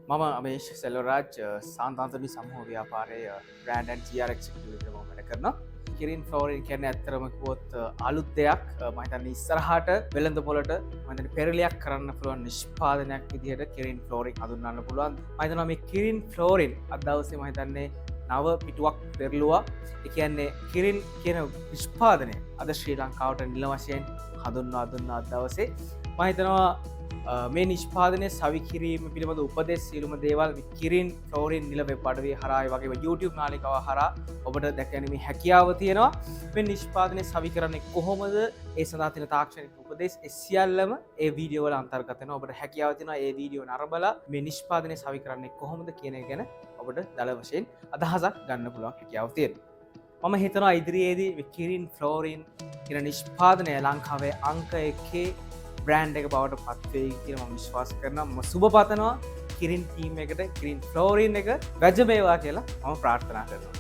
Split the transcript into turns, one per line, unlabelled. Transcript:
මම අමේශ් සෙල්ලොරාජ් සාන්තාන්තනි සමූහ ව්‍යාපාරය brand and GR executive එකේ මම වැඩ කරනවා. කිරින් ෆ්ලෝරින් කියන්නේ ඇත්තටම කිව්වොත් අලුත් දෙයක්. මම හිතන්නේ ඉස්සරහට වෙළඳ පොළට මම හිතන්නේ පෙරලියක් කරන්න පුළුවන් නිෂ්පාදනයක් විදිහට කිරින් ෆ්ලෝරින් හඳුන්වන්න පුළුවන්. මම හිතනවා මේ කිරින් ෆ්ලෝරින් අද දවසේ මම හිතන්නේ නව පිටුවක් පෙරළුවා. ඒ කියන්නේ කිරින් කියන නිෂ්පාදනය අද ශ්‍රී ලංකාවට නිල වශයෙන් හඳුන්වා දුන්න අද දවසේ මම හිතනවා මේ නිෂ්පාදනය සවිකිරීම පිළිබඳ උපදෙස් සියලුම දේවල් කිරින් ෆ්ලෝරින් නිල වෙබ් අඩවිය හරහා ඒ වගේම YouTube නාලිකාව හරහා ඔබට දැක ගැනීමේ හැකියාව තියෙනවා. මේ නිෂ්පාදනය සවි කරන්නේ කොහොමද? ඒ සඳහා තියෙන තාක්ෂණික උපදෙස් ඒ සියල්ලම ඒ වීඩියෝ වල අන්තර්ගත වෙනවා. ඔබට හැකියාව තියෙනවා ඒ වීඩියෝ නරඹලා මේ නිෂ්පාදනය සවි කරන්නේ කොහොමද කියන එක ගැන ඔබට දල වශයෙන් අදහසක් ගන්න පුළුවන් හැකියාව තියෙනවා. මම හිතනවා ඉදිරියේදී කිරින් ෆ්ලෝරින් කියන නිෂ්පාදනය ලංකාවේ අංක 1 බ්‍රෑන්ඩ් එක බවට පත්වෙයි කියලා මම විශ්වාස කරනවා. මම සුබ පතනවා කිරින් ටීම් එකට කිරින් ෆ්ලෝරින් එක වැජබේවා කියලා මම ප්‍රාර්ථනා කරනවා.